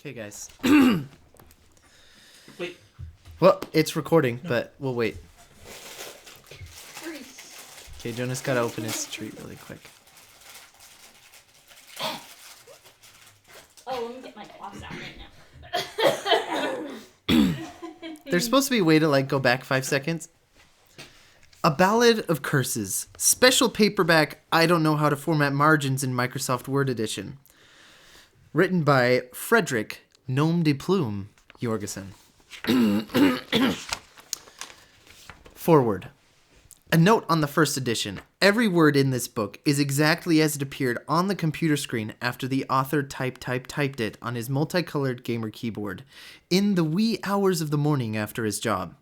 Okay, guys. Wait. Well, it's recording, but we'll wait. Okay, Jonah's got to open his treat really quick. Oh, let me get my gloves out right now. There's supposed to be a way to, like, go back 5 seconds. A Ballad of Curses. Special paperback, I don't know how to format margins in Microsoft Word edition. Written by Frederick NDP Yorgason. Forward. A note on the first edition. Every word in this book is exactly as it appeared on the computer screen after the author typed it on his multicolored gamer keyboard in the wee hours of the morning after his job.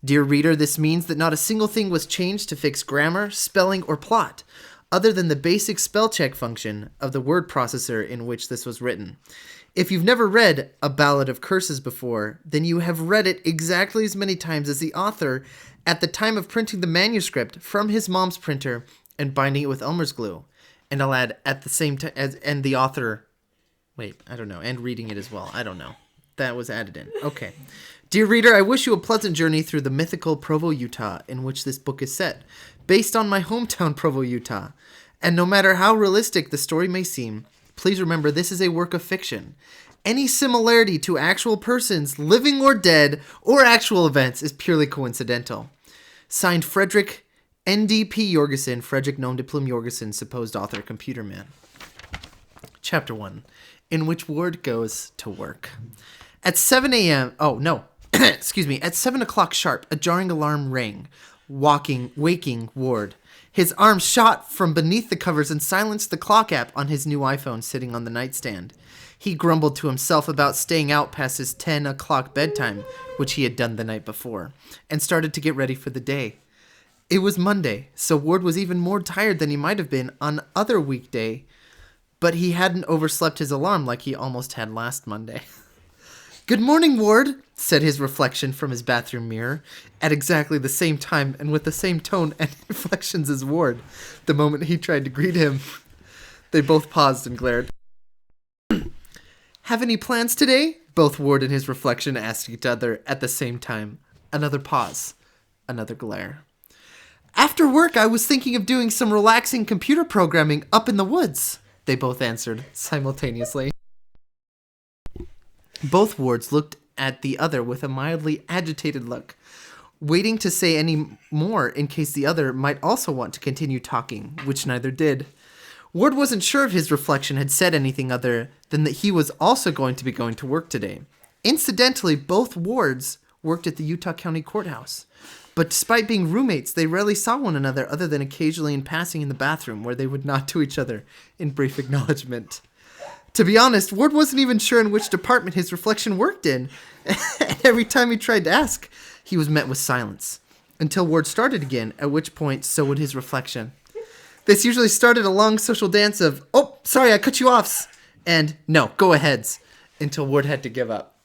Dear reader, this means that not a single thing was changed to fix grammar, spelling, or plot, other than the basic spell check function of the word processor in which this was written. If you've never read A Ballad of Curses before, then you have read it exactly as many times as the author at the time of printing the manuscript from his mom's printer and binding it with Elmer's glue. And I'll add at the same time and the author, and reading it as well. I don't know. That was added in. Okay. Dear reader, I wish you a pleasant journey through the mythical Provo, Utah, in which this book is set, based on my hometown, Provo, Utah. And no matter how realistic the story may seem, please remember this is a work of fiction. Any similarity to actual persons, living or dead, or actual events is purely coincidental. Signed, Frederick NDP Yorgason, Frederick NDP Yorgason, supposed author, computer man. Chapter 1, in which Ward goes to work. At 7 a.m. At 7 o'clock sharp, a jarring alarm rang, waking Ward. His arm shot from beneath the covers and silenced the clock app on his new iPhone sitting on the nightstand. He grumbled to himself about staying out past his 10 o'clock bedtime, which he had done the night before, and started to get ready for the day. It was Monday, so Ward was even more tired than he might have been on other weekday, but he hadn't overslept his alarm like he almost had last Monday. "Good morning, Ward," said his reflection from his bathroom mirror, at exactly the same time and with the same tone and inflections as Ward. The moment he tried to greet him, they both paused and glared. "Have any plans today?" Both Ward and his reflection asked each other at the same time. Another pause. Another glare. "After work, I was thinking of doing some relaxing computer programming up in the woods," they both answered simultaneously. Both Wards looked at the other with a mildly agitated look, waiting to say any more in case the other might also want to continue talking, which neither did. Ward wasn't sure if his reflection had said anything other than that he was also going to be going to work today. Incidentally, both Wards worked at the Utah County Courthouse, but despite being roommates, they rarely saw one another other than occasionally in passing in the bathroom, where they would nod to each other in brief acknowledgement. To be honest, Ward wasn't even sure in which department his reflection worked in, and every time he tried to ask, he was met with silence, until Ward started again, at which point so would his reflection. This usually started a long social dance of, "Oh, sorry, I cut you off," and "No, go aheads," until Ward had to give up.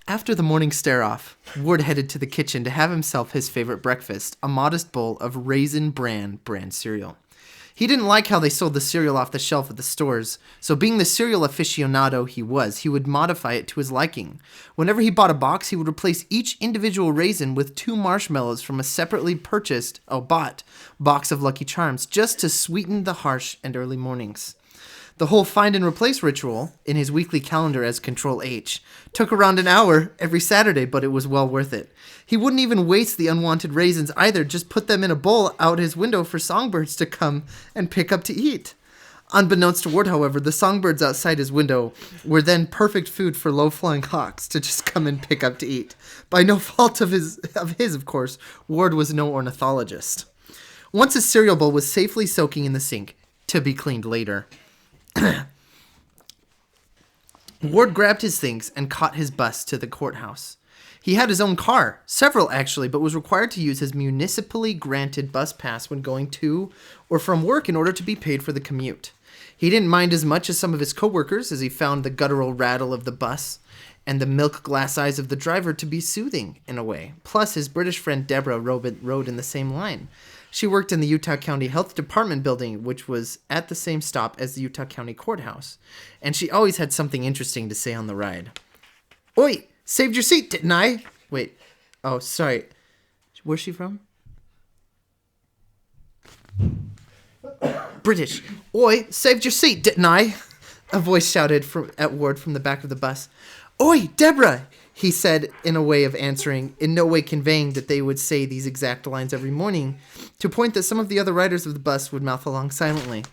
After the morning stare-off, Ward headed to the kitchen to have himself his favorite breakfast, a modest bowl of Raisin Bran brand cereal. He didn't like how they sold the cereal off the shelf at the stores, so being the cereal aficionado he would modify it to his liking. Whenever he bought a box, he would replace each individual raisin with 2 marshmallows from a separately bought box of Lucky Charms, just to sweeten the harsh and early mornings. The whole find and replace ritual, in his weekly calendar as Control H, took around an hour every Saturday, but it was well worth it. He wouldn't even waste the unwanted raisins either, just put them in a bowl out his window for songbirds to come and pick up to eat. Unbeknownst to Ward, however, the songbirds outside his window were then perfect food for low-flying hawks to just come and pick up to eat. By no fault of his, of course, Ward was no ornithologist. Once his cereal bowl was safely soaking in the sink, to be cleaned later, Ward grabbed his things and caught his bus to the courthouse. He had his own car, several actually, but was required to use his municipally granted bus pass when going to or from work in order to be paid for the commute. He didn't mind as much as some of his coworkers, as he found the guttural rattle of the bus and the milk glass eyes of the driver to be soothing in a way. Plus, his British friend Deborah rode in the same line. She worked in the Utah County Health Department building, which was at the same stop as the Utah County Courthouse. And she always had something interesting to say on the ride. Oi, saved your seat, didn't I? Wait. Oh, sorry. Where's she from? British. Oi, saved your seat, didn't I? A voice shouted at Ward from the back of the bus. Oi, Deborah, he said in a way of answering, in no way conveying that they would say these exact lines every morning, to a point that some of the other riders of the bus would mouth along silently.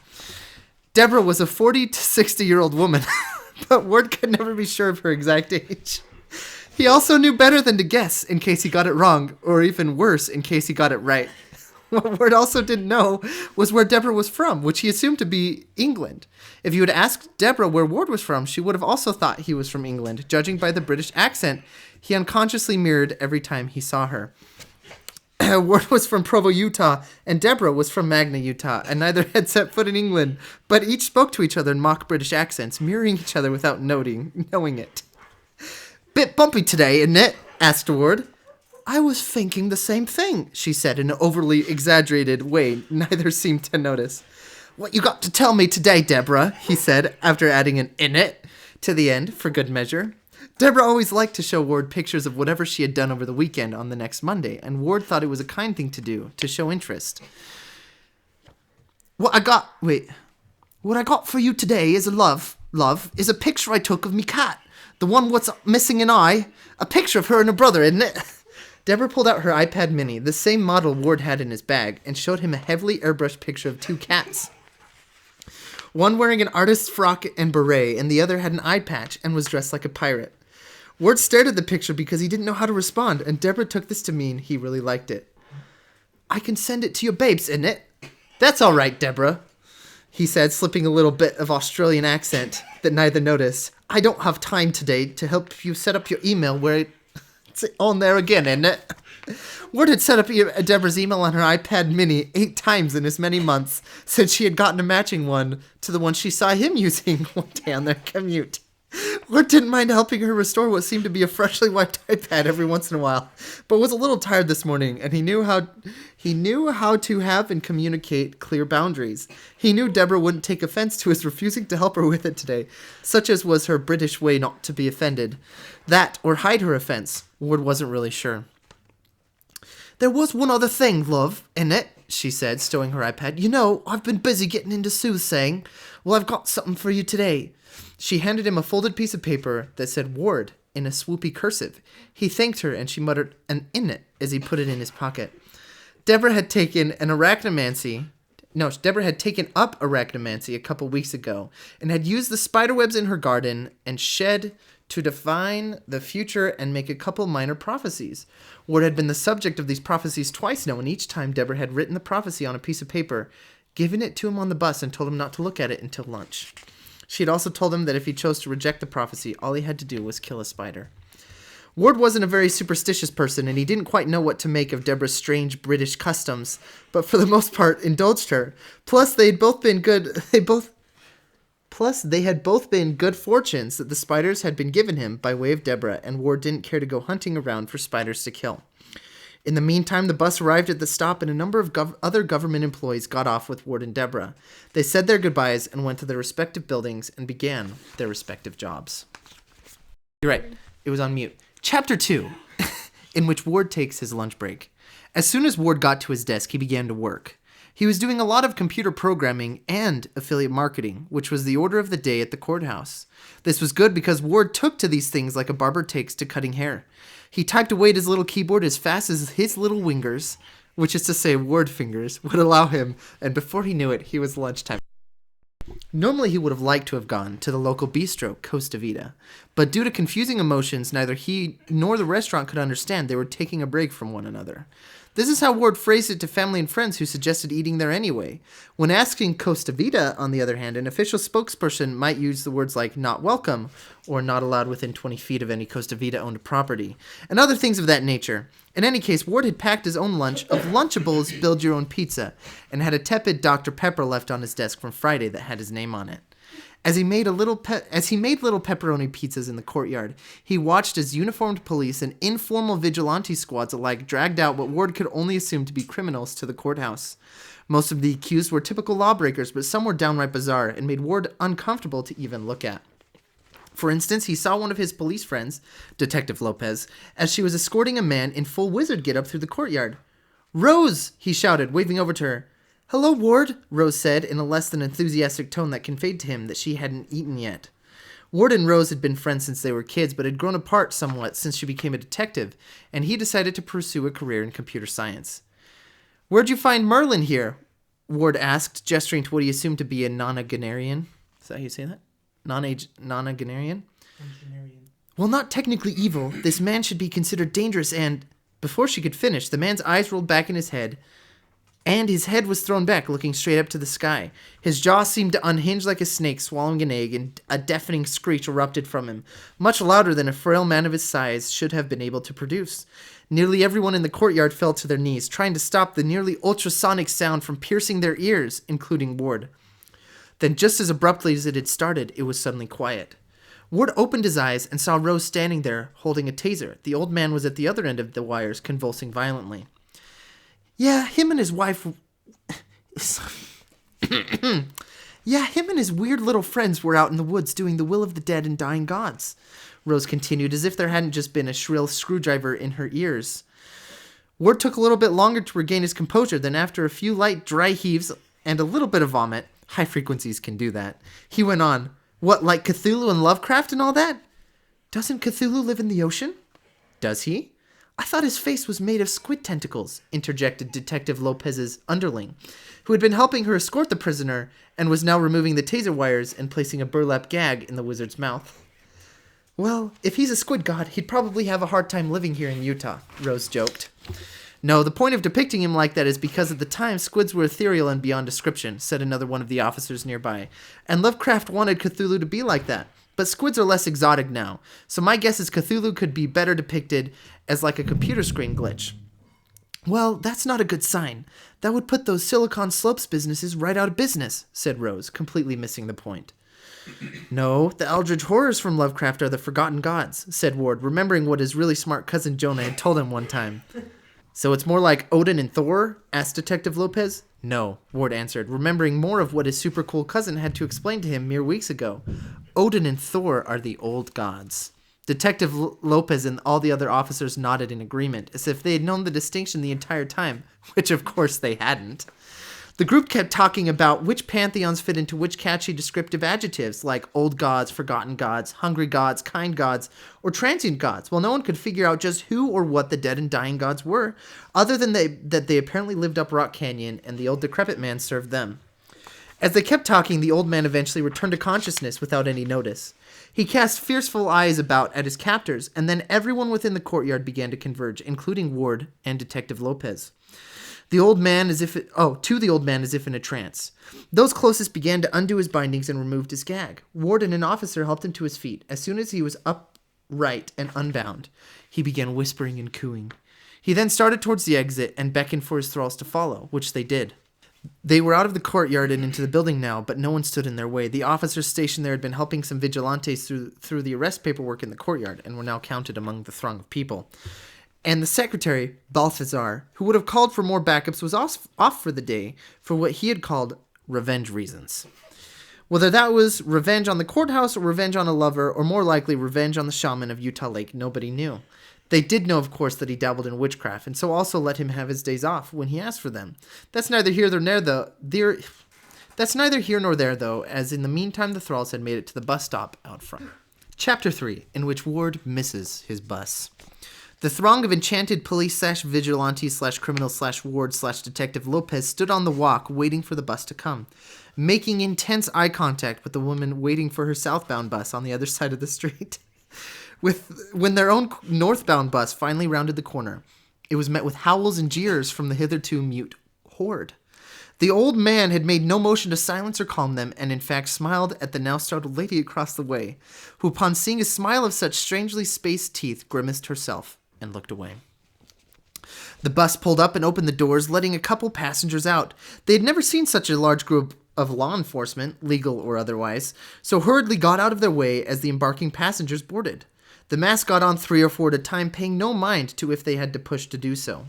Deborah was a 40 to 60-year-old woman, but Ward could never be sure of her exact age. He also knew better than to guess in case he got it wrong, or even worse, in case he got it right. What Ward also didn't know was where Deborah was from, which he assumed to be England. If you had asked Deborah where Ward was from, she would have also thought he was from England, judging by the British accent he unconsciously mirrored every time he saw her. Ward was from Provo, Utah, and Deborah was from Magna, Utah, and neither had set foot in England, but each spoke to each other in mock British accents, mirroring each other without knowing it. Bit bumpy today, isn't it? Asked Ward. I was thinking the same thing, she said in an overly exaggerated way neither seemed to notice. What you got to tell me today, Deborah, he said, after adding an "in it" to the end for good measure. Deborah always liked to show Ward pictures of whatever she had done over the weekend on the next Monday, and Ward thought it was a kind thing to do, to show interest. What I got for you today is is a picture I took of me cat. The one what's missing an eye. A picture of her and her brother, isn't it? Deborah pulled out her iPad mini, the same model Ward had in his bag, and showed him a heavily airbrushed picture of two cats. One wearing an artist's frock and beret, and the other had an eye patch and was dressed like a pirate. Ward stared at the picture because he didn't know how to respond, and Deborah took this to mean he really liked it. I can send it to your babes, isn't it? That's all right, Deborah, he said, slipping a little bit of Australian accent that neither noticed. I don't have time today to help you set up your email where it's on there again, isn't it? Ward had set up Deborah's email on her iPad mini 8 times in as many months since she had gotten a matching one to the one she saw him using one day on their commute. Ward didn't mind helping her restore what seemed to be a freshly wiped iPad every once in a while, but was a little tired this morning, and he knew how to have and communicate clear boundaries. He knew Deborah wouldn't take offense to his refusing to help her with it today, such as was her British way not to be offended. That, or hide her offense, Ward wasn't really sure. There was one other thing, love, in it, she said, stowing her iPad. You know, I've been busy getting into soothsaying. Well, I've got something for you today. She handed him a folded piece of paper that said Ward in a swoopy cursive. He thanked her, and she muttered an "in it" as he put it in his pocket. Deborah had taken up arachnomancy a couple weeks ago, and had used the spiderwebs in her garden and shed to define the future and make a couple minor prophecies. Ward had been the subject of these prophecies twice now, and each time Deborah had written the prophecy on a piece of paper, given it to him on the bus, and told him not to look at it until lunch. She had also told him that if he chose to reject the prophecy, all he had to do was kill a spider. Ward wasn't a very superstitious person, and he didn't quite know what to make of Deborah's strange British customs, but for the most part indulged her. Plus, they had both been good fortunes that the spiders had been given him by way of Deborah, and Ward didn't care to go hunting around for spiders to kill. In the meantime, the bus arrived at the stop, and a number of other government employees got off with Ward and Deborah. They said their goodbyes and went to their respective buildings and began their respective jobs. You're right. It was on mute. Chapter 2, in which Ward takes his lunch break. As soon as Ward got to his desk, he began to work. He was doing a lot of computer programming and affiliate marketing, which was the order of the day at the courthouse. This was good because Ward took to these things like a barber takes to cutting hair. He typed away at his little keyboard as fast as his little wingers, which is to say Ward fingers, would allow him, and before he knew it, he was lunchtime. Normally he would have liked to have gone to the local bistro, Costa Vida, but due to confusing emotions neither he nor the restaurant could understand, they were taking a break from one another. This is how Ward phrased it to family and friends who suggested eating there anyway. When asking Costa Vida, on the other hand, an official spokesperson might use the words like not welcome or not allowed within 20 feet of any Costa Vida-owned property, and other things of that nature. In any case, Ward had packed his own lunch of Lunchables build-your-own pizza and had a tepid Dr. Pepper left on his desk from Friday that had his name on it. As he made little pepperoni pizzas in the courtyard, he watched as uniformed police and informal vigilante squads alike dragged out what Ward could only assume to be criminals to the courthouse. Most of the accused were typical lawbreakers, but some were downright bizarre and made Ward uncomfortable to even look at. For instance, he saw one of his police friends, Detective Lopez, as she was escorting a man in full wizard getup through the courtyard. "Rose!" he shouted, waving over to her. "Hello, Ward," Rose said in a less than enthusiastic tone that conveyed to him that she hadn't eaten yet. Ward and Rose had been friends since they were kids, but had grown apart somewhat since she became a detective, and he decided to pursue a career in computer science. "Where'd you find Merlin here?" Ward asked, gesturing to what he assumed to be a nonagenarian. Is that how you say that? Nonagenarian? "Well, not technically evil. This man should be considered dangerous and..." Before she could finish, the man's eyes rolled back in his head, and his head was thrown back, looking straight up to the sky. His jaw seemed to unhinge like a snake swallowing an egg, and a deafening screech erupted from him, much louder than a frail man of his size should have been able to produce. Nearly everyone in the courtyard fell to their knees, trying to stop the nearly ultrasonic sound from piercing their ears, including Ward. Then, just as abruptly as it had started, it was suddenly quiet. Ward opened his eyes and saw Rose standing there, holding a taser. The old man was at the other end of the wires, convulsing violently. Yeah, him and his weird little friends were out in the woods doing the will of the dead and dying gods, Rose continued, as if there hadn't just been a shrill screwdriver in her ears. Ward took a little bit longer to regain his composure, then after a few light, dry heaves and a little bit of vomit, high frequencies can do that, he went on, "What, like Cthulhu and Lovecraft and all that?" "Doesn't Cthulhu live in the ocean?" "Does he? I thought his face was made of squid tentacles," interjected Detective Lopez's underling, who had been helping her escort the prisoner and was now removing the taser wires and placing a burlap gag in the wizard's mouth. "Well, if he's a squid god, he'd probably have a hard time living here in Utah," Rose joked. "No, the point of depicting him like that is because at the time squids were ethereal and beyond description," said another one of the officers nearby, "and Lovecraft wanted Cthulhu to be like that. But squids are less exotic now, so my guess is Cthulhu could be better depicted as like a computer screen glitch." "Well, that's not a good sign. That would put those Silicon Slopes businesses right out of business," said Rose, completely missing the point. "No, the Eldritch horrors from Lovecraft are the forgotten gods," said Ward, remembering what his really smart cousin Jonah had told him one time. "So it's more like Odin and Thor?" asked Detective Lopez. "No," Ward answered, remembering more of what his super cool cousin had to explain to him mere weeks ago. "Odin and Thor are the old gods." Detective Lopez and all the other officers nodded in agreement, as if they had known the distinction the entire time, which of course they hadn't. The group kept talking about which pantheons fit into which catchy descriptive adjectives, like old gods, forgotten gods, hungry gods, kind gods, or transient gods, while no one could figure out just who or what the dead and dying gods were, other than that they apparently lived up Rock Canyon and the old decrepit man served them. As they kept talking, the old man eventually returned to consciousness without any notice. He cast fearful eyes about at his captors, and then everyone within the courtyard began to converge, including Ward and Detective Lopez. To the old man as if in a trance. Those closest began to undo his bindings and removed his gag. Ward and an officer helped him to his feet. As soon as he was upright and unbound, he began whispering and cooing. He then started towards the exit and beckoned for his thralls to follow, which they did. They were out of the courtyard and into the building now, but no one stood in their way. The officers stationed there had been helping some vigilantes through the arrest paperwork in the courtyard and were now counted among the throng of people. And the secretary, Balthazar, who would have called for more backups, was off for the day for what he had called revenge reasons. Whether that was revenge on the courthouse or revenge on a lover, or more likely revenge on the shaman of Utah Lake, nobody knew. They did know, of course, that he dabbled in witchcraft, and so also let him have his days off when he asked for them. That's neither here nor there, though, as in the meantime the thralls had made it to the bus stop out front. Chapter 3, in which Ward misses his bus. The throng of enchanted police/vigilantes/criminals/Ward/Detective Lopez stood on the walk waiting for the bus to come, making intense eye contact with the woman waiting for her southbound bus on the other side of the street. When their own northbound bus finally rounded the corner, it was met with howls and jeers from the hitherto mute horde. The old man had made no motion to silence or calm them, and in fact smiled at the now startled lady across the way, who upon seeing a smile of such strangely spaced teeth grimaced herself and looked away. The bus pulled up and opened the doors, letting a couple passengers out. They had never seen such a large group of law enforcement, legal or otherwise, so hurriedly got out of their way as the embarking passengers boarded. The mass got on 3 or 4 at a time, paying no mind to if they had to push to do so.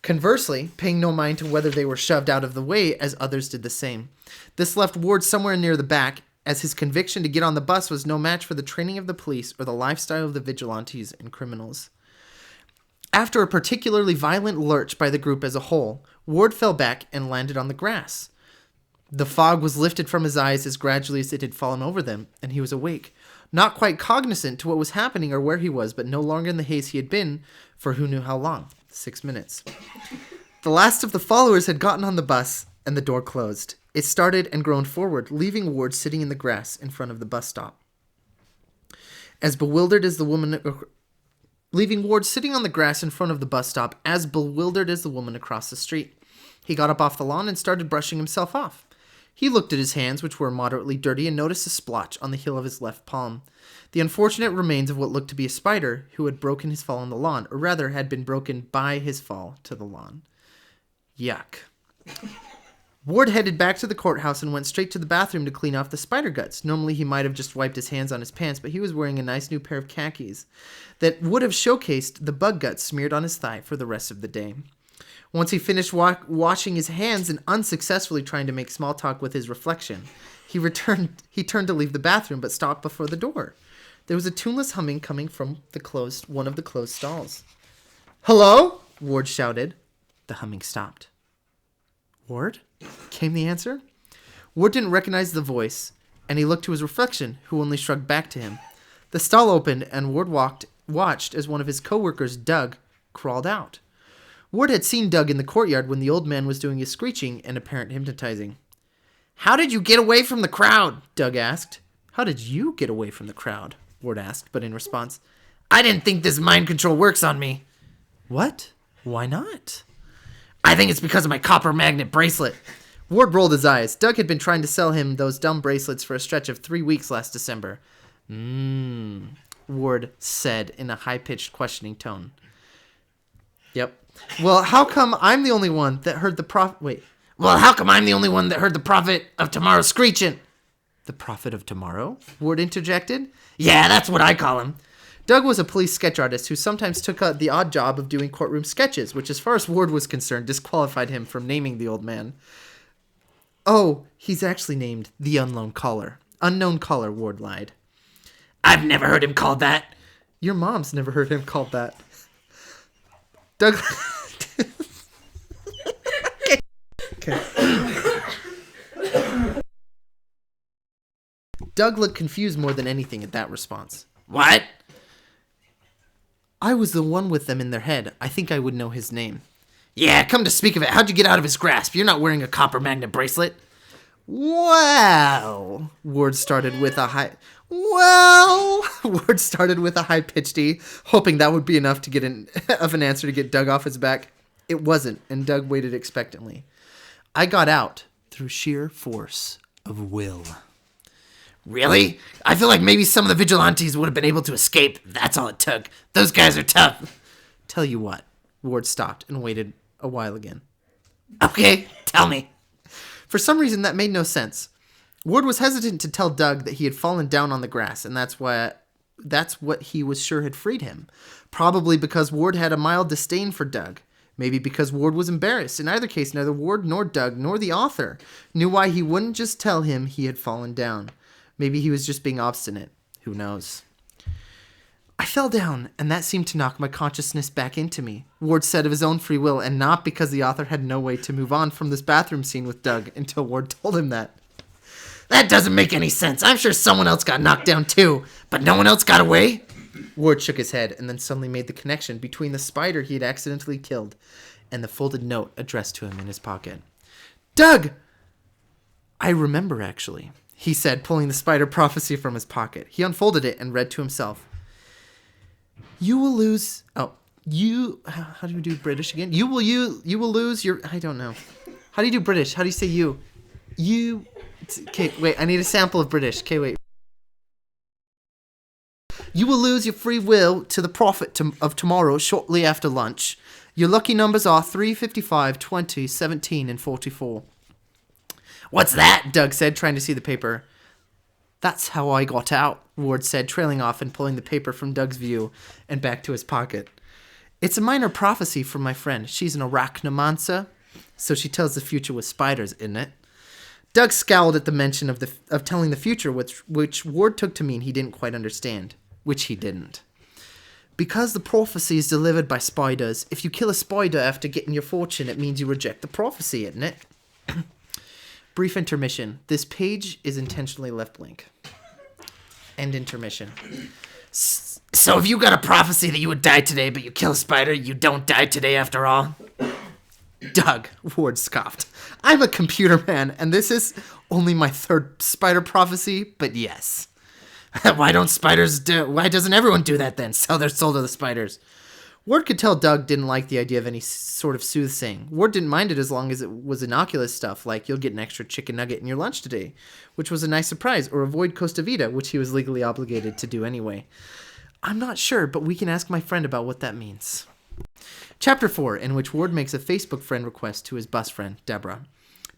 Conversely, paying no mind to whether they were shoved out of the way as others did the same. This left Ward somewhere near the back, as his conviction to get on the bus was no match for the training of the police or the lifestyle of the vigilantes and criminals. After a particularly violent lurch by the group as a whole, Ward fell back and landed on the grass. The fog was lifted from his eyes as gradually as it had fallen over them, and he was awake, not quite cognizant to what was happening or where he was, but no longer in the haze he had been for who knew how long. 6 minutes. The last of the followers had gotten on the bus, and the door closed. It started and groaned forward, leaving Ward sitting in the grass in front of the bus stop. Leaving Ward sitting on the grass in front of the bus stop, as bewildered as the woman across the street. He got up off the lawn and started brushing himself off. He looked at his hands, which were moderately dirty, and noticed a splotch on the heel of his left palm. The unfortunate remains of what looked to be a spider who had broken his fall on the lawn, or rather had been broken by his fall to the lawn. Yuck. Ward headed back to the courthouse and went straight to the bathroom to clean off the spider guts. Normally he might have just wiped his hands on his pants, but he was wearing a nice new pair of khakis that would have showcased the bug guts smeared on his thigh for the rest of the day. Once he finished washing his hands and unsuccessfully trying to make small talk with his reflection, he turned to leave the bathroom, but stopped before the door. There was a tuneless humming coming from one of the closed stalls. "Hello?" Ward shouted. The humming stopped. "Ward?" came the answer. Ward didn't recognize the voice, and he looked to his reflection, who only shrugged back to him. The stall opened, and Ward watched as one of his co-workers, Doug, crawled out. Ward had seen Doug in the courtyard when the old man was doing his screeching and apparent hypnotizing. "How did you get away from the crowd?" Doug asked. "How did you get away from the crowd?" Ward asked, but in response, "I didn't think this mind control works on me." "What? Why not?" "I think it's because of my copper magnet bracelet." Ward rolled his eyes. Doug had been trying to sell him those dumb bracelets for a stretch of 3 weeks last December. Ward said in a high-pitched questioning tone. "Yep. Well, how come I'm the only one that heard the prophet of tomorrow screeching?" "The prophet of tomorrow?" Ward interjected. "Yeah, that's what I call him." Doug was a police sketch artist who sometimes took the odd job of doing courtroom sketches, which as far as Ward was concerned disqualified him from naming the old man. "Oh, he's actually named the Unknown Caller." "Unknown Caller," Ward lied. "I've never heard him called that." "Your mom's never heard him called that." Doug... Okay. Doug looked confused more than anything at that response. "What?" "I was the one with them in their head. I think I would know his name." "Yeah, come to speak of it, how'd you get out of his grasp? You're not wearing a copper magnet bracelet." Well, Ward started with a high-pitched E, hoping that would be enough to get an answer to get Doug off his back. It wasn't, and Doug waited expectantly. "I got out through sheer force of will." "Really? I feel like maybe some of the vigilantes would have been able to escape. That's all it took. Those guys are tough." "Tell you what." Ward stopped and waited a while again. "Okay, tell me." For some reason, that made no sense. Ward was hesitant to tell Doug that he had fallen down on the grass, and that's what he was sure had freed him. Probably because Ward had a mild disdain for Doug. Maybe because Ward was embarrassed. In either case, neither Ward nor Doug nor the author knew why he wouldn't just tell him he had fallen down. Maybe he was just being obstinate. Who knows? "I fell down, and that seemed to knock my consciousness back into me," Ward said of his own free will, and not because the author had no way to move on from this bathroom scene with Doug until Ward told him that. "That doesn't make any sense. I'm sure someone else got knocked down too, but no one else got away?" Ward shook his head and then suddenly made the connection between the spider he had accidentally killed and the folded note addressed to him in his pocket. "Doug!" "I remember, actually," he said, pulling the spider prophecy from his pocket. He unfolded it and read to himself. "You will lose... how do you do British again? You will lose your... I don't know. How do you do British? How do you say you? You... Okay, wait, I need a sample of British. Okay, wait. You will lose your free will to the prophet of tomorrow shortly after lunch. Your lucky numbers are 3, 55, 20, 17, and 44. What's that? Doug said, trying to see the paper. That's how I got out, Ward said, trailing off and pulling the paper from Doug's view and back to his pocket. It's a minor prophecy from my friend. She's an arachnomancer, so she tells the future with spiders, isn't it? Doug scowled at the mention of telling the future, which Ward took to mean he didn't quite understand, which he didn't. Because the prophecy is delivered by spiders, if you kill a spider after getting your fortune, it means you reject the prophecy, isn't it? Brief intermission. This page is intentionally left blank. End intermission. So if you got a prophecy that you would die today, but you kill a spider, you don't die today after all? Doug, Ward scoffed. I'm a computer man, and this is only my third spider prophecy, but yes. Why doesn't everyone do that then? Sell their soul to the spiders. Ward could tell Doug didn't like the idea of any sort of soothsaying. Ward didn't mind it as long as it was innocuous stuff, like you'll get an extra chicken nugget in your lunch today, which was a nice surprise, or avoid Costa Vida, which he was legally obligated to do anyway. I'm not sure, but we can ask my friend about what that means. Chapter 4, in which Ward makes a Facebook friend request to his bus friend, Deborah.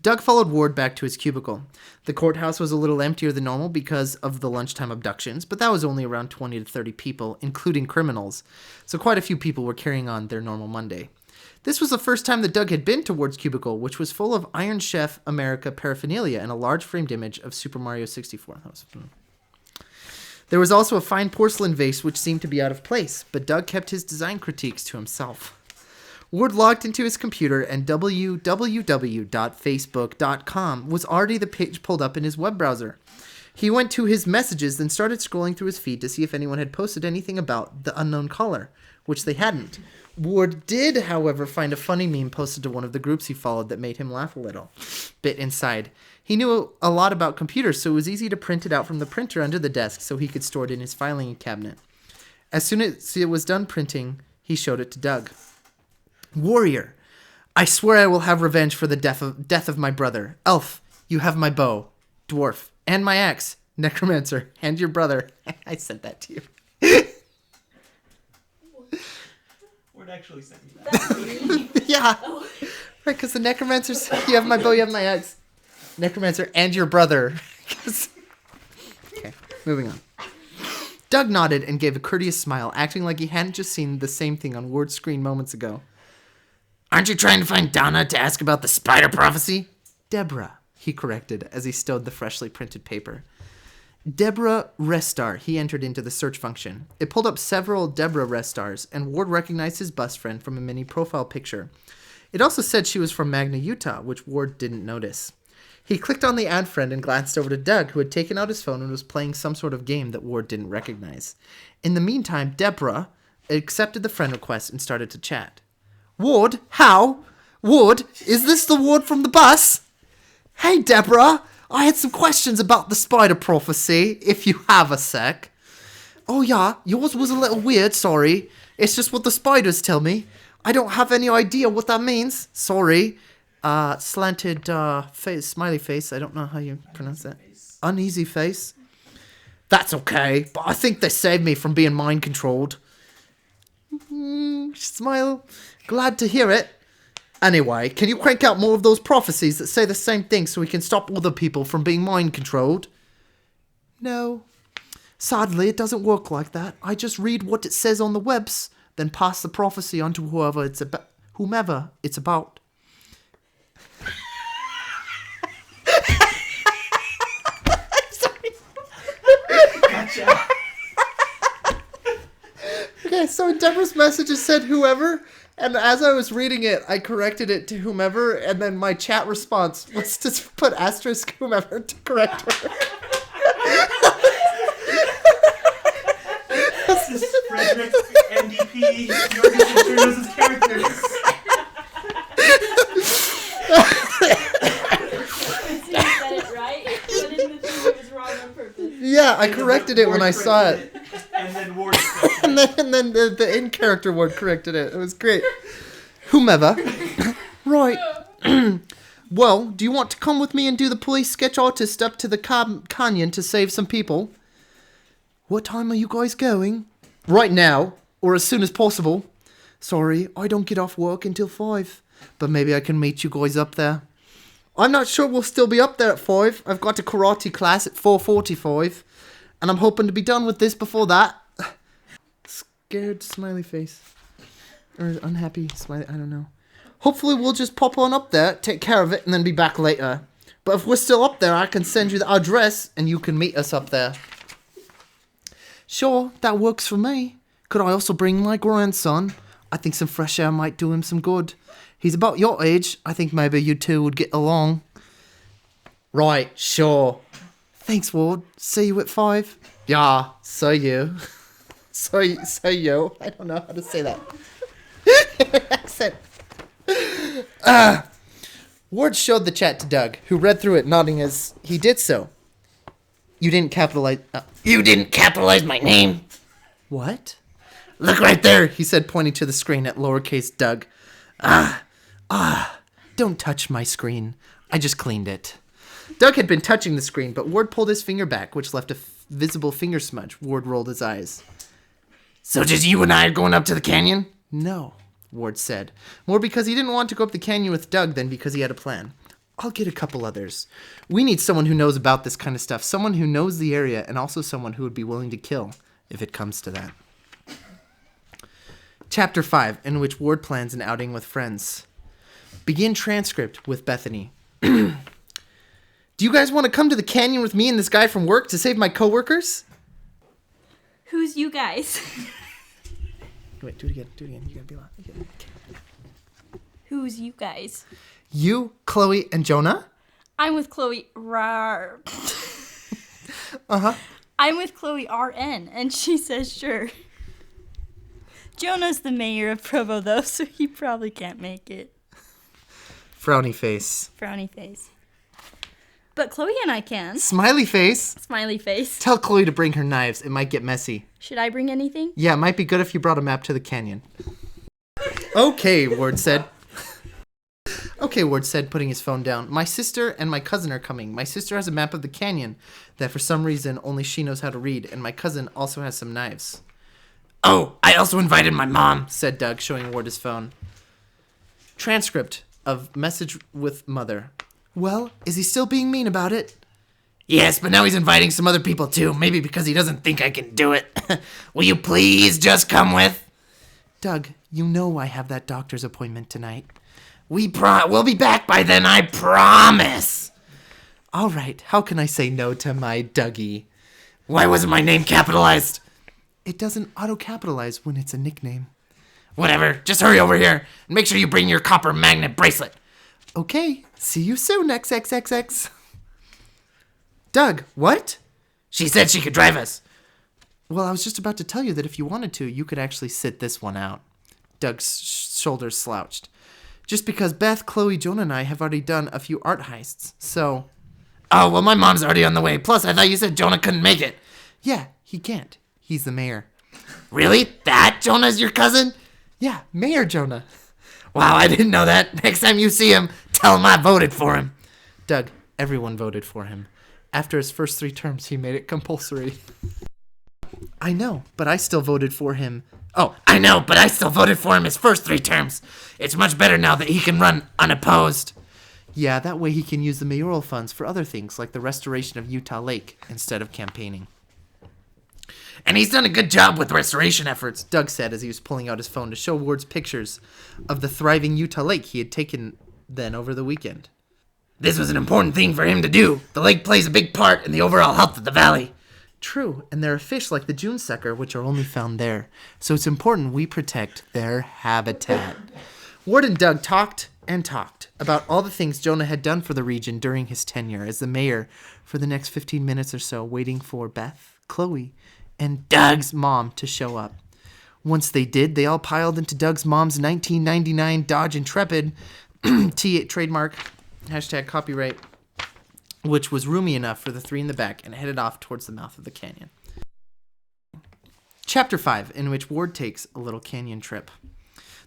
Doug followed Ward back to his cubicle. The courthouse was a little emptier than normal because of the lunchtime abductions, but that was only around 20 to 30 people, including criminals, so quite a few people were carrying on their normal Monday. This was the first time that Doug had been to Ward's cubicle, which was full of Iron Chef America paraphernalia and a large framed image of Super Mario 64. There was also a fine porcelain vase which seemed to be out of place, but Doug kept his design critiques to himself. Ward logged into his computer, and www.facebook.com was already the page pulled up in his web browser. He went to his messages, then started scrolling through his feed to see if anyone had posted anything about the unknown caller, which they hadn't. Ward did, however, find a funny meme posted to one of the groups he followed that made him laugh a little bit inside. He knew a lot about computers, so it was easy to print it out from the printer under the desk so he could store it in his filing cabinet. As soon as it was done printing, he showed it to Doug. Warrior, I swear I will have revenge for the death of my brother. Elf, you have my bow. Dwarf, and my axe. Necromancer, and your brother. I sent that to you. Word actually sent me that. Yeah. Right, because the necromancer said, you have my bow, you have my axe. Necromancer, and your brother. Okay, moving on. Doug nodded and gave a courteous smile, acting like he hadn't just seen the same thing on Ward's screen moments ago. Aren't you trying to find Donna to ask about the spider prophecy? Deborah, he corrected as he stowed the freshly printed paper. Deborah Restar, he entered into the search function. It pulled up several Deborah Restars, and Ward recognized his bus friend from a mini profile picture. It also said she was from Magna, Utah, which Ward didn't notice. He clicked on the add friend and glanced over to Doug, who had taken out his phone and was playing some sort of game that Ward didn't recognize. In the meantime, Deborah accepted the friend request and started to chat. Ward, how? Ward, is this the Ward from the bus? Hey, Deborah, I had some questions about the spider prophecy, if you have a sec. Oh yeah, yours was a little weird, sorry. It's just what the spiders tell me. I don't have any idea what that means. Sorry. Slanted face, smiley face. I don't know how you pronounce that. Uneasy face. That's okay, but I think they saved me from being mind controlled. Smile. Glad to hear it. Anyway, can you crank out more of those prophecies that say the same thing so we can stop other people from being mind controlled? No. Sadly, it doesn't work like that. I just read what it says on the webs, then pass the prophecy on to whomever it's about. Gotcha. Okay, so in Deborah's message it said whoever, and as I was reading it, I corrected it to whomever, and then my chat response was to put asterisk whomever to correct her. This is Frederick NDP Yorgason characters. You said it right, but in the thing it was wrong on purpose. Yeah, I corrected it when I saw it. And then Ward And then the in-character word corrected it. It was great. Whomever. Right. Well, do you want to come with me and do the police sketch artist up to the canyon to save some people? What time are you guys going? Right now, or as soon as possible. Sorry, I don't get off work until 5, but maybe I can meet you guys up there. I'm not sure we'll still be up there at 5. I've got a karate class at 4:45, and I'm hoping to be done with this before that. Scared smiley face. Or unhappy smiley, I don't know. Hopefully we'll just pop on up there, take care of it, and then be back later. But if we're still up there, I can send you the address, and you can meet us up there. Sure, that works for me. Could I also bring my grandson? I think some fresh air might do him some good. He's about your age. I think maybe you two would get along. Right, sure. Thanks, Ward. See you at 5. Yeah, see you. See you. I don't know how to say that. Accent. Ward showed the chat to Doug, who read through it, nodding as he did so. You didn't capitalize my name. What? Look right there, he said, pointing to the screen at lowercase Doug. Don't touch my screen. I just cleaned it. Doug had been touching the screen, but Ward pulled his finger back, which left a visible finger smudge. Ward rolled his eyes. So just you and I are going up to the canyon? No, Ward said. More because he didn't want to go up the canyon with Doug than because he had a plan. I'll get a couple others. We need someone who knows about this kind of stuff, someone who knows the area, and also someone who would be willing to kill, if it comes to that. Chapter 5, in which Ward plans an outing with friends. Begin transcript with Bethany. Do you guys want to come to the canyon with me and this guy from work to save my coworkers? Who's you guys? Wait, do it again. You gotta be loud. Who's you guys? You, Chloe, and Jonah? I'm with Chloe. Rar. Uh-huh. I'm with Chloe RN, and she says sure. Jonah's the mayor of Provo, though, so he probably can't make it. Frowny face. Frowny face. But Chloe and I can. Smiley face. Smiley face. Tell Chloe to bring her knives. It might get messy. Should I bring anything? Yeah, it might be good if you brought a map to the canyon. Okay, Ward said. Okay, Ward said, putting his phone down. My sister and my cousin are coming. My sister has a map of the canyon that for some reason only she knows how to read, and my cousin also has some knives. Oh, I also invited my mom, said Doug, showing Ward his phone. Transcript of message with mother. Well, is he still being mean about it? Yes, but now he's inviting some other people too, maybe because he doesn't think I can do it. Will you please just come with? Doug, you know I have that doctor's appointment tonight. We'll be back by then, I promise. All right, how can I say no to my Dougie? Why wasn't my name capitalized? It doesn't auto-capitalize when it's a nickname. Whatever, just hurry over here and make sure you bring your copper magnet bracelet. Okay, see you soon, XXXX. Doug, what? She said she could drive us. Well, I was just about to tell you that if you wanted to, you could actually sit this one out. Doug's shoulders slouched. Just because Beth, Chloe, Jonah, and I have already done a few art heists, so... Oh, well, my mom's already on the way. Plus, I thought you said Jonah couldn't make it. Yeah, he can't. He's the mayor. Really? That Jonah's your cousin? Yeah, Mayor Jonah. Wow, I didn't know that. Next time you see him, tell him I voted for him. Doug, everyone voted for him. After his first 3 terms, he made it compulsory. I know, but I still voted for him. Oh, I know, but I still voted for him his first 3 terms. It's much better now that he can run unopposed. Yeah, that way he can use the mayoral funds for other things, like the restoration of Utah Lake, instead of campaigning. And he's done a good job with restoration efforts, Doug said as he was pulling out his phone to show Ward's pictures of the thriving Utah Lake he had taken then over the weekend. This was an important thing for him to do. The lake plays a big part in the overall health of the valley. True, and there are fish like the June sucker, which are only found there. So it's important we protect their habitat. Ward and Doug talked and talked about all the things Jonah had done for the region during his tenure as the mayor for the next 15 minutes or so, waiting for Beth, Chloe, and Doug's mom to show up. Once they did, they all piled into Doug's mom's 1999 Dodge Intrepid, T8 trademark, hashtag copyright, which was roomy enough for the 3 in the back, and headed off towards the mouth of the canyon. Chapter 5, in which Ward takes a little canyon trip.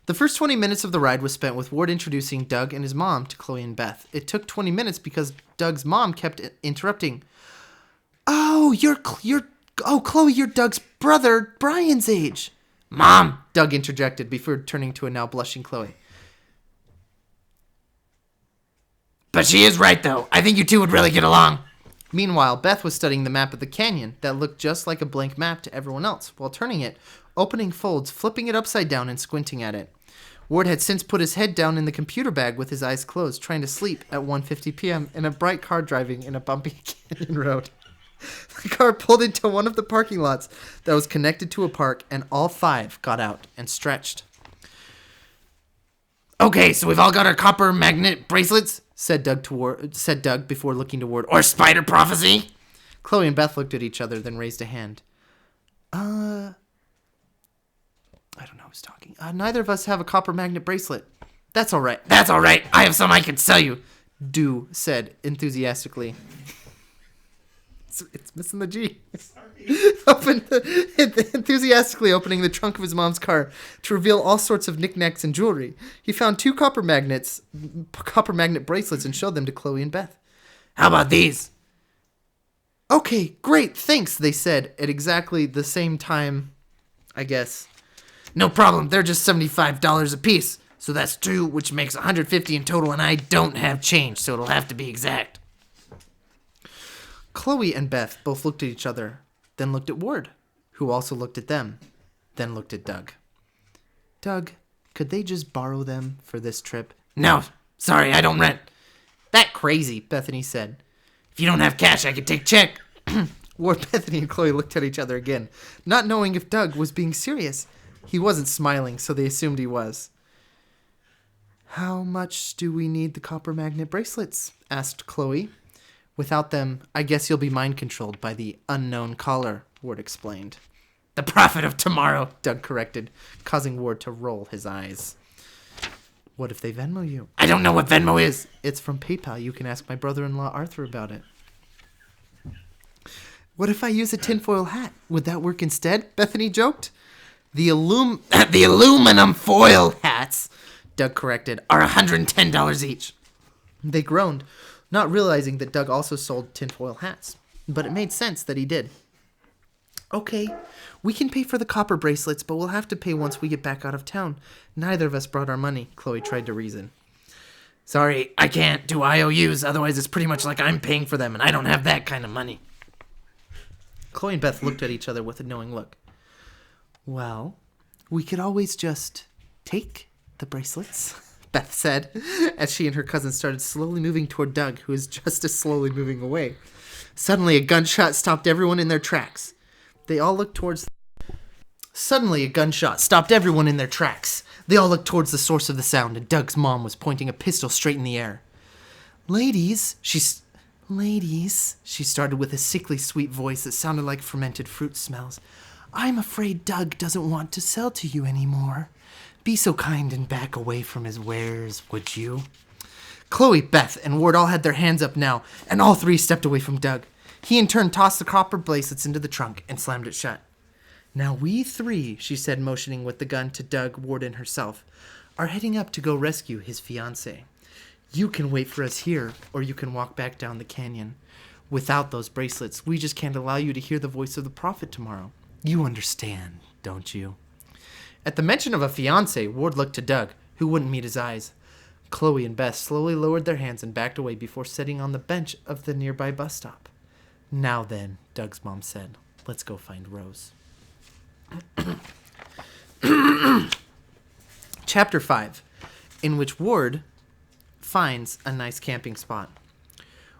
The first 20 minutes of the ride was spent with Ward introducing Doug and his mom to Chloe and Beth. It took 20 minutes because Doug's mom kept interrupting. Oh, Chloe, you're Doug's brother, Brian's age. Mom, Doug interjected before turning to a now blushing Chloe. But she is right, though. I think you two would really get along. Meanwhile, Beth was studying the map of the canyon that looked just like a blank map to everyone else, while turning it, opening folds, flipping it upside down, and squinting at it. Ward had since put his head down in the computer bag with his eyes closed, trying to sleep at 1:50 p.m. in a bright car driving in a bumpy canyon road. The car pulled into one of the parking lots that was connected to a park, and all five got out and stretched. Okay, so we've all got our copper magnet bracelets, said Doug before looking to Ward. Or spider prophecy? Chloe and Beth looked at each other, then raised a hand. I don't know who's talking. Neither of us have a copper magnet bracelet. That's all right. That's all right. I have some I can sell you, Du said enthusiastically. It's missing the G. Enthusiastically opening the trunk of his mom's car to reveal all sorts of knickknacks and jewelry. He found two copper magnet bracelets and showed them to Chloe and Beth. How about these? Okay, great, thanks, they said at exactly the same time, I guess. No problem, they're just $75 a piece. So that's two, which makes $150 in total, and I don't have change, so it'll have to be exact. Chloe and Beth both looked at each other, then looked at Ward, who also looked at them, then looked at Doug. Doug, could they just borrow them for this trip? No, sorry, I don't rent. That crazy, Bethany said. If you don't have cash, I could take check. Ward, Bethany, and Chloe looked at each other again, not knowing if Doug was being serious. He wasn't smiling, so they assumed he was. How much do we need the copper magnet bracelets? Asked Chloe. Without them, I guess you'll be mind-controlled by the unknown caller, Ward explained. The prophet of tomorrow, Doug corrected, causing Ward to roll his eyes. What if they Venmo you? I don't know what Venmo is. It's from PayPal. You can ask my brother-in-law Arthur about it. What if I use a tinfoil hat? Would that work instead? Bethany joked. The aluminum foil hats, Doug corrected, are $110 each. They groaned, not realizing that Doug also sold tinfoil hats. But it made sense that he did. Okay, we can pay for the copper bracelets, but we'll have to pay once we get back out of town. Neither of us brought our money, Chloe tried to reason. Sorry, I can't do IOUs, otherwise it's pretty much like I'm paying for them, and I don't have that kind of money. Chloe and Beth looked at each other with a knowing look. Well, we could always just take the bracelets, Beth said, as she and her cousin started slowly moving toward Doug, who was just as slowly moving away. Suddenly, a gunshot stopped everyone in their tracks. They all looked towards... Suddenly, a gunshot stopped everyone in their tracks. They all looked towards the source of the sound, and Doug's mom was pointing a pistol straight in the air. Ladies, she started with a sickly sweet voice that sounded like fermented fruit smells. I'm afraid Doug doesn't want to sell to you anymore. Be so kind and back away from his wares, would you? Chloe, Beth, and Ward all had their hands up now, and all three stepped away from Doug. He in turn tossed the copper bracelets into the trunk and slammed it shut. Now we three, she said, motioning with the gun to Doug, Ward, and herself, are heading up to go rescue his fiancée. You can wait for us here, or you can walk back down the canyon. Without those bracelets, we just can't allow you to hear the voice of the prophet tomorrow. You understand, don't you? At the mention of a fiancé, Ward looked to Doug, who wouldn't meet his eyes. Chloe and Beth slowly lowered their hands and backed away before sitting on the bench of the nearby bus stop. Now then, Doug's mom said, let's go find Rose. Chapter 5, in which Ward finds a nice camping spot.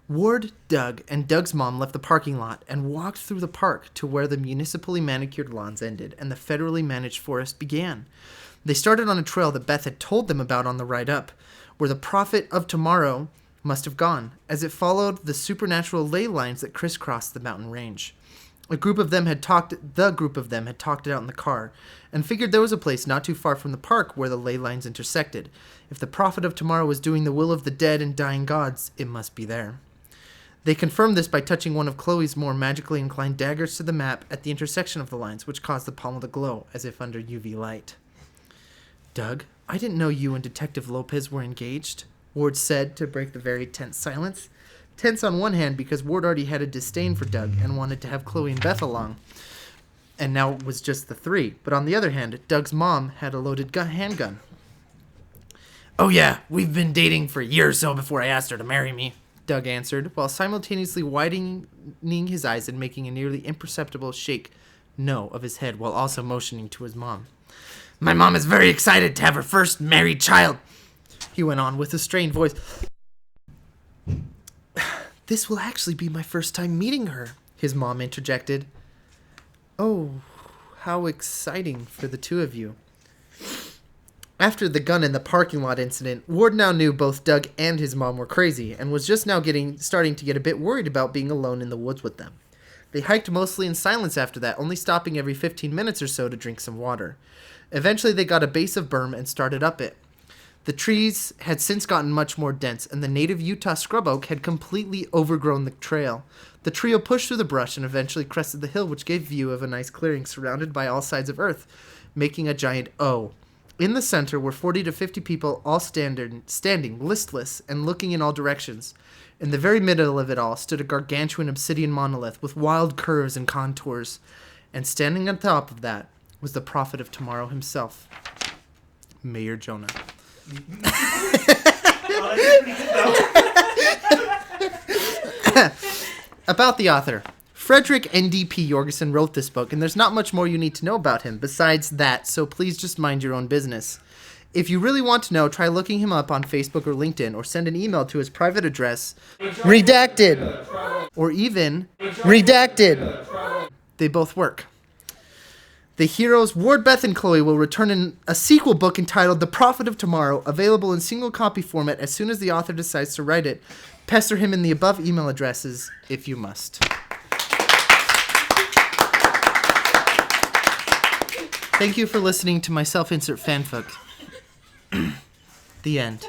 Ward, Doug, and Doug's mom left the parking lot and walked through the park to where the municipally manicured lawns ended and the federally managed forest began. They started on a trail that Beth had told them about on the ride up, where the prophet of tomorrow must have gone, as it followed the supernatural ley lines that crisscrossed the mountain range. The group of them had talked it out in the car, and figured there was a place not too far from the park where the ley lines intersected. If the prophet of tomorrow was doing the will of the dead and dying gods, it must be there. They confirmed this by touching one of Chloe's more magically inclined daggers to the map at the intersection of the lines, which caused the palm to glow, as if under UV light. Doug, I didn't know you and Detective Lopez were engaged, Ward said to break the very tense silence. Tense on one hand because Ward already had a disdain for Doug and wanted to have Chloe and Beth along, and now it was just the three. But on the other hand, Doug's mom had a loaded handgun. "Oh yeah, we've been dating for a year or so before I asked her to marry me," Doug answered, while simultaneously widening his eyes and making a nearly imperceptible shake no of his head while also motioning to his mom. "My mom is very excited to have her first married child," he went on with a strained voice. "This will actually be my first time meeting her," his mom interjected. "Oh, how exciting for the two of you." After the gun in the parking lot incident, Ward now knew both Doug and his mom were crazy and was just now starting to get a bit worried about being alone in the woods with them. They hiked mostly in silence after that, only stopping every 15 minutes or so to drink some water. Eventually they got a base of berm and started up it. The trees had since gotten much more dense, and the native Utah scrub oak had completely overgrown the trail. The trio pushed through the brush and eventually crested the hill, which gave view of a nice clearing surrounded by all sides of earth, making a giant O. In the center were 40 to 50 people, all standing, listless, and looking in all directions. In the very middle of it all stood a gargantuan obsidian monolith with wild curves and contours, and standing on top of that was the Prophet of Tomorrow himself, Mayor Jonah. About the author. Frederick NDP Yorgason wrote this book, and there's not much more you need to know about him besides that, so please just mind your own business. If you really want to know, try looking him up on Facebook or LinkedIn, or send an email to his private address, redacted, or even redacted. They both work. The heroes Ward, Beth, and Chloe will return in a sequel book entitled The Prophet of Tomorrow, available in single copy format as soon as the author decides to write it. Pester him in the above email addresses if you must. Thank you for listening to my self-insert fanfic. The end.